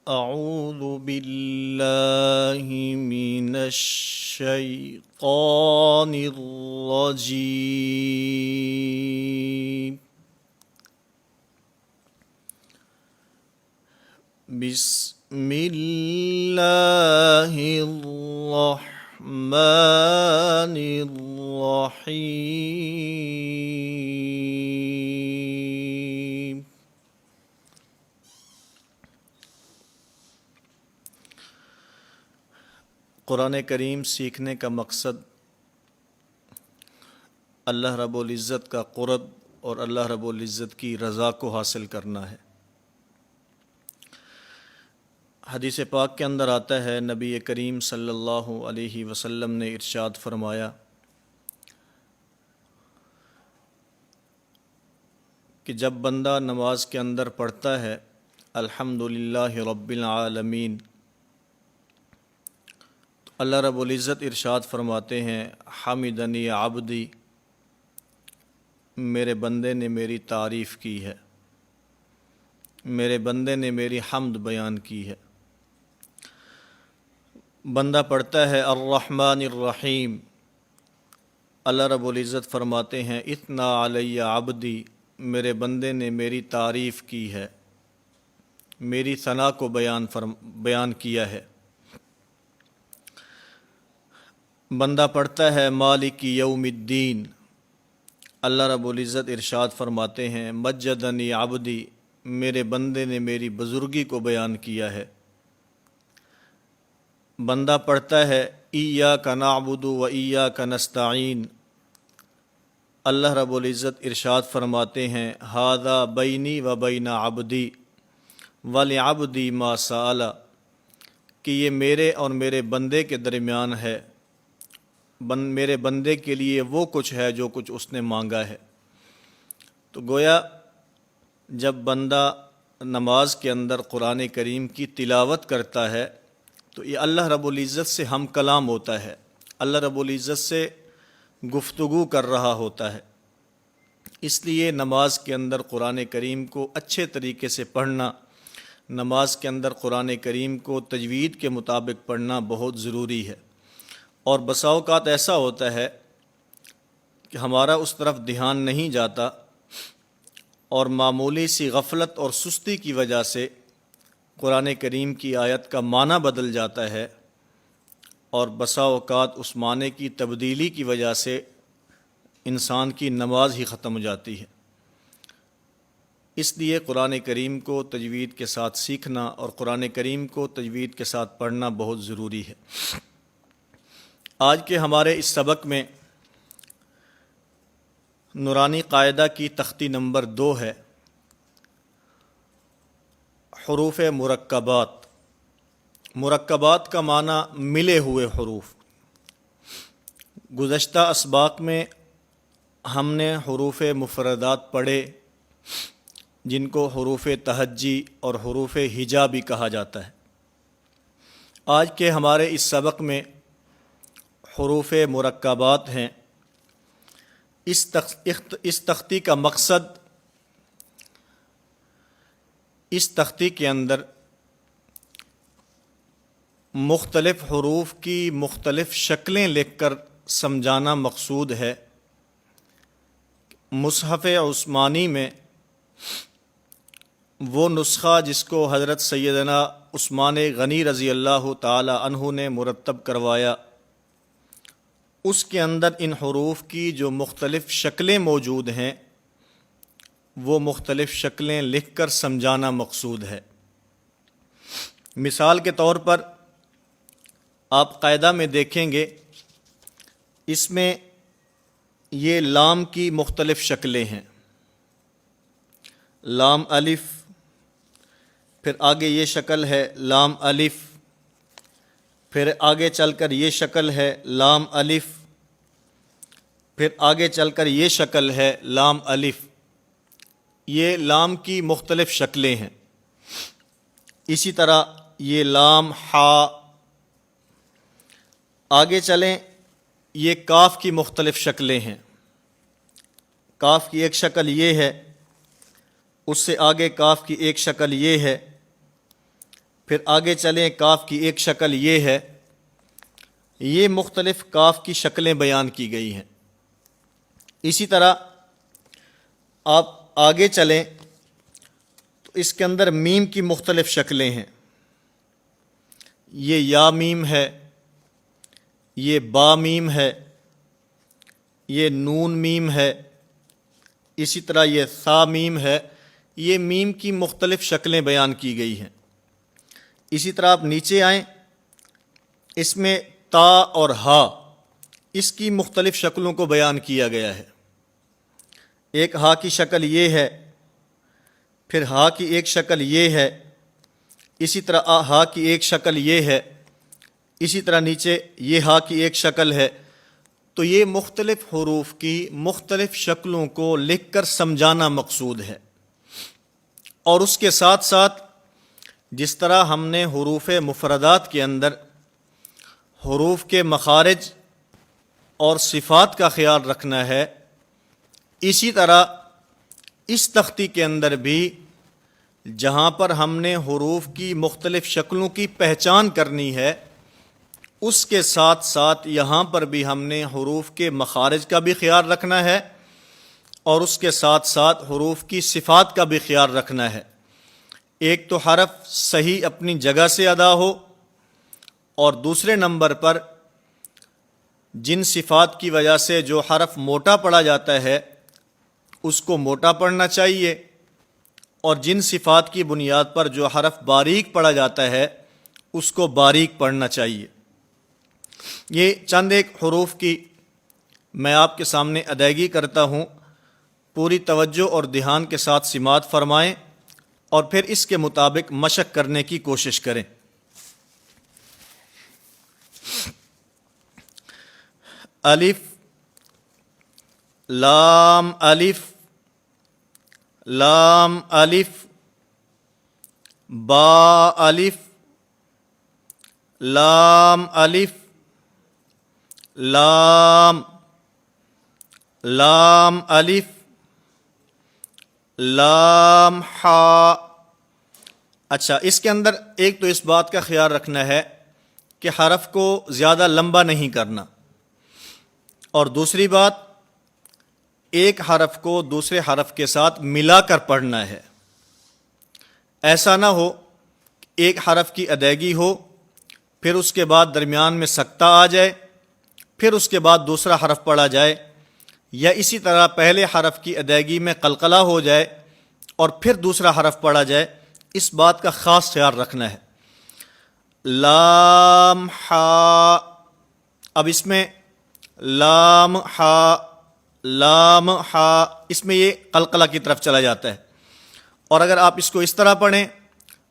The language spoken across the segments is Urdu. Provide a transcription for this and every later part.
أعوذ بالله من الشيطان الرجيم. بسم الله الرحمن الرحيم. قرآن کریم سیکھنے کا مقصد اللہ رب العزت کا قرب اور اللہ رب العزت کی رضا کو حاصل کرنا ہے۔ حدیث پاک کے اندر آتا ہے، نبی کریم صلی اللہ علیہ وسلم نے ارشاد فرمایا کہ جب بندہ نماز کے اندر پڑھتا ہے الحمدللہ رب العالمین، تو اللہ رب العزت ارشاد فرماتے ہیں حمدنی عبدی، میرے بندے نے میری تعریف کی ہے، میرے بندے نے میری حمد بیان کی ہے۔ بندہ پڑھتا ہے الرحمن الرحیم، اللہ رب العزت فرماتے ہیں اثنا علی عبدی، میرے بندے نے میری تعریف کی ہے، میری ثنا کو بیان کیا ہے۔ بندہ پڑھتا ہے مالک یوم الدین، اللہ رب العزت ارشاد فرماتے ہیں مجدنی عبدی، میرے بندے نے میری بزرگی کو بیان کیا ہے۔ بندہ پڑھتا ہے ایاک نعبد و ایاک نستعین، اللہ رب العزت ارشاد فرماتے ہیں ھذا بینی و بین عبدی ولعبدی ما سأل، کہ یہ میرے اور میرے بندے کے درمیان ہے، میرے بندے کے لیے وہ کچھ ہے جو کچھ اس نے مانگا ہے۔ تو گویا جب بندہ نماز کے اندر قرآن کریم کی تلاوت کرتا ہے تو یہ اللہ رب العزت سے ہم کلام ہوتا ہے، اللہ رب العزت سے گفتگو کر رہا ہوتا ہے۔ اس لیے نماز کے اندر قرآن کریم کو اچھے طریقے سے پڑھنا، نماز کے اندر قرآن کریم کو تجوید کے مطابق پڑھنا بہت ضروری ہے۔ اور بسا اوقات ایسا ہوتا ہے کہ ہمارا اس طرف دھیان نہیں جاتا اور معمولی سی غفلت اور سستی کی وجہ سے قرآن کریم کی آیت کا معنی بدل جاتا ہے، اور بسا اوقات اس معنی کی تبدیلی کی وجہ سے انسان کی نماز ہی ختم ہو جاتی ہے۔ اس لیے قرآن کریم کو تجوید کے ساتھ سیکھنا اور قرآن کریم کو تجوید کے ساتھ پڑھنا بہت ضروری ہے۔ آج کے ہمارے اس سبق میں نورانی قاعدہ کی تختی نمبر 2 ہے حروف مرکبات۔ مرکبات کا معنی ملے ہوئے حروف۔ گزشتہ اسباق میں ہم نے حروف مفردات پڑھے جن کو حروف تہجی اور حروف ہجا بھی کہا جاتا ہے۔ آج کے ہمارے اس سبق میں حروف مرکبات ہیں۔ اس تختی کا مقصد اس تختی کے اندر مختلف حروف کی مختلف شکلیں لکھ کر سمجھانا مقصود ہے۔ مصحف عثمانی میں وہ نسخہ جس کو حضرت سیدنا عثمان غنی رضی اللہ تعالی عنہ نے مرتب کروایا، اس کے اندر ان حروف کی جو مختلف شکلیں موجود ہیں وہ مختلف شکلیں لکھ کر سمجھانا مقصود ہے۔ مثال کے طور پر آپ قاعدہ میں دیکھیں گے، اس میں یہ لام کی مختلف شکلیں ہیں، لام الف، پھر آگے یہ شکل ہے لام الف، پھر آگے چل کر یہ شکل ہے لام الف، پھر آگے چل کر یہ شکل ہے لام الف۔ یہ لام کی مختلف شکلیں ہیں۔ اسی طرح یہ لام ہا، آگے چلیں یہ کاف کی مختلف شکلیں ہیں۔ کاف کی ایک شکل یہ ہے، اس سے آگے کاف کی ایک شکل یہ ہے، پھر آگے چلیں، کاف کی ایک شکل یہ ہے، یہ مختلف کاف کی شکلیں بیان کی گئی ہیں۔ اسی طرح آپ آگے چلیں تو اس کے اندر میم کی مختلف شکلیں ہیں، یہ یا میم ہے، یہ با میم ہے، یہ نون میم ہے، اسی طرح یہ ثا میم ہے۔ یہ میم کی مختلف شکلیں بیان کی گئی ہیں۔ اسی طرح آپ نیچے آئیں، اس میں تا اور ہا، اس کی مختلف شکلوں کو بیان کیا گیا ہے۔ ایک ہا کی شکل یہ ہے، پھر ہا کی ایک شکل یہ ہے، اسی طرح ہا کی ایک شکل یہ ہے، اسی طرح نیچے یہ ہا کی ایک شکل ہے۔ تو یہ مختلف حروف کی مختلف شکلوں کو لکھ کر سمجھانا مقصود ہے، اور اس کے ساتھ ساتھ جس طرح ہم نے حروف مفردات کے اندر حروف کے مخارج اور صفات کا خیال رکھنا ہے، اسی طرح اس تختی کے اندر بھی جہاں پر ہم نے حروف کی مختلف شکلوں کی پہچان کرنی ہے، اس کے ساتھ ساتھ یہاں پر بھی ہم نے حروف کے مخارج کا بھی خیال رکھنا ہے، اور اس کے ساتھ ساتھ حروف کی صفات کا بھی خیال رکھنا ہے۔ ایک تو حرف صحیح اپنی جگہ سے ادا ہو، اور دوسرے نمبر پر جن صفات کی وجہ سے جو حرف موٹا پڑھا جاتا ہے اس کو موٹا پڑھنا چاہیے، اور جن صفات کی بنیاد پر جو حرف باریک پڑھا جاتا ہے اس کو باریک پڑھنا چاہیے۔ یہ چند ایک حروف کی میں آپ کے سامنے ادائیگی کرتا ہوں، پوری توجہ اور دھیان کے ساتھ سماعت فرمائیں اور پھر اس کے مطابق مشق کرنے کی کوشش کریں۔ الف لام الف لام الف، با الف لام الف لام لام الف لام ہا۔ اچھا، اس کے اندر ایک تو اس بات کا خیال رکھنا ہے کہ حرف کو زیادہ لمبا نہیں کرنا، اور دوسری بات ایک حرف کو دوسرے حرف کے ساتھ ملا کر پڑھنا ہے۔ ایسا نہ ہو ایک حرف کی ادائیگی ہو، پھر اس کے بعد درمیان میں سکتہ آ جائے، پھر اس کے بعد دوسرا حرف پڑھا جائے، یا اسی طرح پہلے حرف کی ادائیگی میں قلقلہ ہو جائے اور پھر دوسرا حرف پڑھا جائے۔ اس بات کا خاص خیال رکھنا ہے۔ لام ہا، اب اس میں لام ہا، اس میں یہ قلقلہ کی طرف چلا جاتا ہے، اور اگر آپ اس کو اس طرح پڑھیں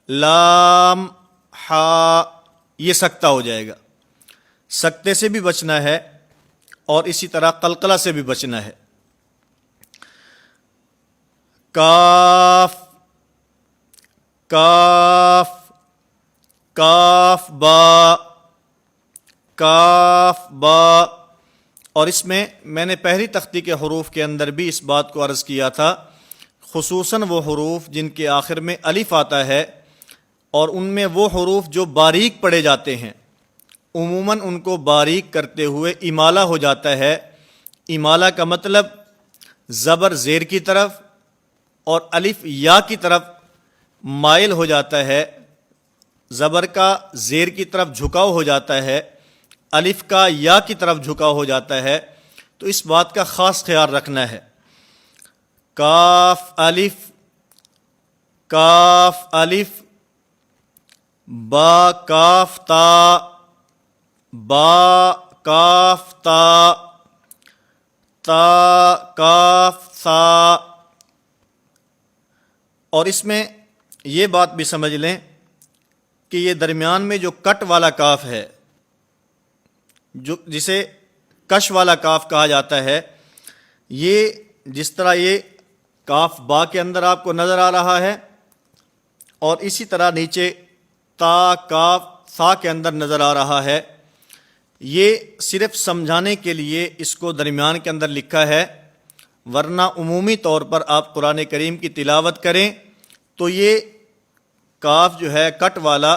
لام ہا، یہ سکتہ ہو جائے گا۔ سکتے سے بھی بچنا ہے اور اسی طرح قلقلہ سے بھی بچنا ہے۔ کاف کاف کاف با کاف با، اور اس میں نے پہلی تختی کے حروف کے اندر بھی اس بات کو عرض کیا تھا، خصوصاً وہ حروف جن کے آخر میں الف آتا ہے، اور ان میں وہ حروف جو باریک پڑھے جاتے ہیں عموماً ان کو باریک کرتے ہوئے امالہ ہو جاتا ہے۔ امالہ کا مطلب زبر زیر کی طرف اور الف یا کی طرف مائل ہو جاتا ہے، زبر کا زیر کی طرف جھکاؤ ہو جاتا ہے، الف کا یا کی طرف جھکاؤ ہو جاتا ہے۔ تو اس بات کا خاص خیال رکھنا ہے۔ کاف الف کاف الف، با کاف تا با کاف تا تا کاف سا۔ اور اس میں یہ بات بھی سمجھ لیں کہ یہ درمیان میں جو کٹ والا کاف ہے، جو جسے کش والا کاف کہا جاتا ہے، یہ جس طرح یہ کاف با کے اندر آپ کو نظر آ رہا ہے، اور اسی طرح نیچے تا کاف سا کے اندر نظر آ رہا ہے، یہ صرف سمجھانے کے لیے اس کو درمیان کے اندر لکھا ہے، ورنہ عمومی طور پر آپ قرآن کریم کی تلاوت کریں تو یہ کاف جو ہے کٹ والا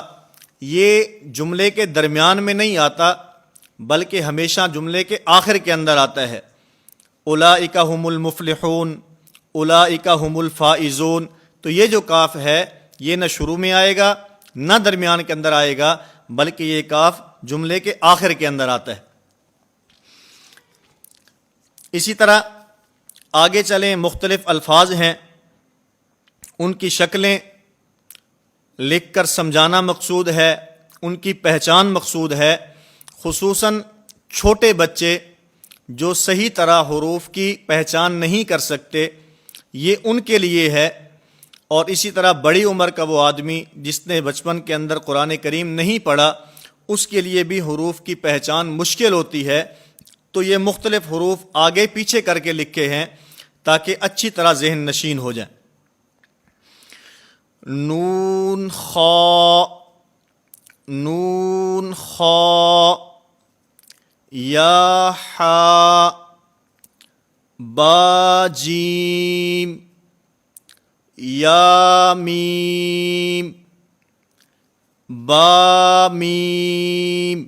یہ جملے کے درمیان میں نہیں آتا بلکہ ہمیشہ جملے کے آخر کے اندر آتا ہے۔ اولئک هم المفلحون، اولئک هم الفائزون، تو یہ جو کاف ہے یہ نہ شروع میں آئے گا نہ درمیان کے اندر آئے گا بلکہ یہ کاف جملے کے آخر کے اندر آتا ہے۔ اسی طرح آگے چلیں، مختلف الفاظ ہیں، ان کی شکلیں لکھ کر سمجھانا مقصود ہے، ان کی پہچان مقصود ہے، خصوصاً چھوٹے بچے جو صحیح طرح حروف کی پہچان نہیں کر سکتے، یہ ان کے لیے ہے۔ اور اسی طرح بڑی عمر کا وہ آدمی جس نے بچپن کے اندر قرآن کریم نہیں پڑھا، اس کے لیے بھی حروف کی پہچان مشکل ہوتی ہے، تو یہ مختلف حروف آگے پیچھے کر کے لکھے ہیں تاکہ اچھی طرح ذہن نشین ہو جائیں۔ نون خا، نون خا، یا حا، با جیم، یا میم، با میم،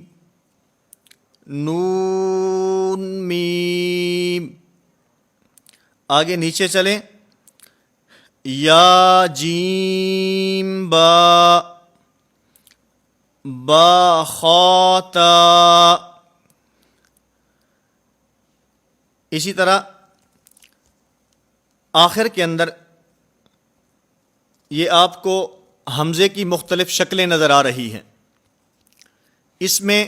نون میم۔ آگے نیچے چلیں، یا جیم با، با خا تا۔ اسی طرح آخر کے اندر یہ آپ کو حمزے کی مختلف شکلیں نظر آ رہی ہیں۔ اس میں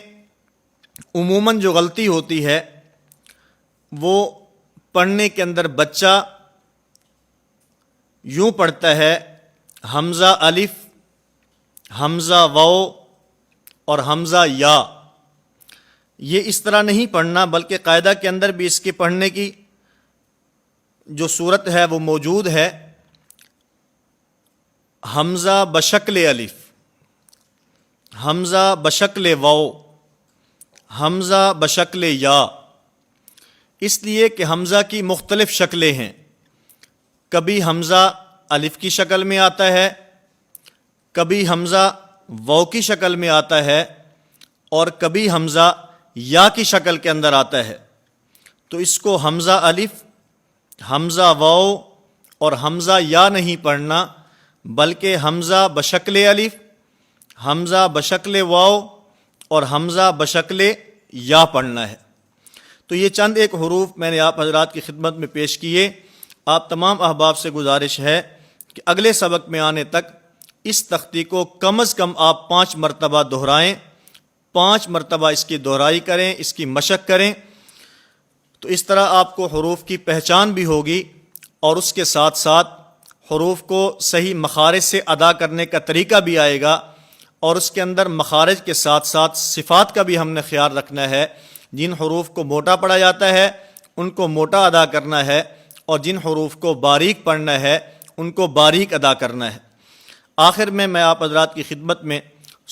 عموماً جو غلطی ہوتی ہے وہ پڑھنے کے اندر بچہ یوں پڑھتا ہے، حمزہ الف، حمزہ واو اور حمزہ یا۔ یہ اس طرح نہیں پڑھنا بلکہ قاعدہ کے اندر بھی اس کے پڑھنے کی جو صورت ہے وہ موجود ہے۔ حمزہ بشکل الف، حمزہ بشکل واو، حمزہ بشکل یا، اس لیے کہ حمزہ کی مختلف شکلیں ہیں۔ کبھی حمزہ الف کی شکل میں آتا ہے، کبھی حمزہ واو کی شکل میں آتا ہے، اور کبھی حمزہ یا کی شکل کے اندر آتا ہے۔ تو اس کو حمزہ الف، حمزہ واو اور حمزہ یا نہیں پڑھنا بلکہ حمزہ بشکل الف، حمزہ بشکل واو اور حمزہ بشکل یا پڑھنا ہے۔ تو یہ چند ایک حروف میں نے آپ حضرات کی خدمت میں پیش کیے۔ آپ تمام احباب سے گزارش ہے کہ اگلے سبق میں آنے تک اس تختی کو کم از کم آپ 5 مرتبہ دہرائیں، 5 مرتبہ اس کی دہرائی کریں، اس کی مشق کریں، تو اس طرح آپ کو حروف کی پہچان بھی ہوگی اور اس کے ساتھ ساتھ حروف کو صحیح مخارج سے ادا کرنے کا طریقہ بھی آئے گا، اور اس کے اندر مخارج کے ساتھ ساتھ صفات کا بھی ہم نے خیال رکھنا ہے۔ جن حروف کو موٹا پڑھا جاتا ہے ان کو موٹا ادا کرنا ہے، اور جن حروف کو باریک پڑھنا ہے ان کو باریک ادا کرنا ہے۔ آخر میں آپ حضرات کی خدمت میں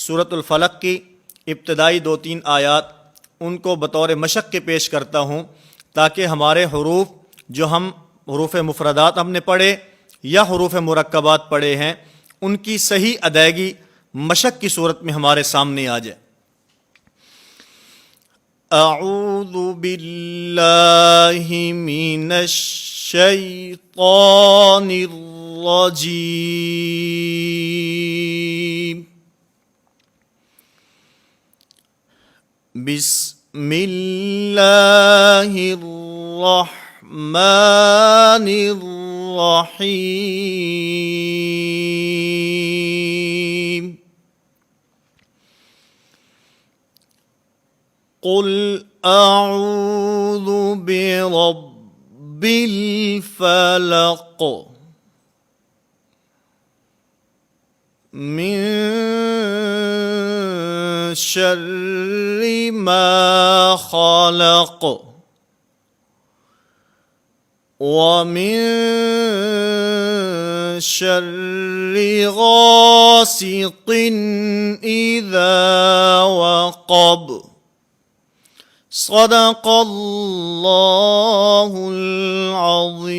سورۃ الفلق کی ابتدائی 2-3 آیات ان کو بطور مشق کے پیش کرتا ہوں تاکہ ہمارے حروف جو ہم حروف مفردات ہم نے پڑھے یا حروف مرکبات پڑھے ہیں ان کی صحیح ادائیگی مشق کی صورت میں ہمارے سامنے آ جائے۔ اعوذ باللہ من الشیطان الرجیم، بسم اللہ الرحمن الرحیم، قل اعوذ برب الفلق من شر ما خلق ومن شر غاسق اذا وقب، صدق اللہ العظیم۔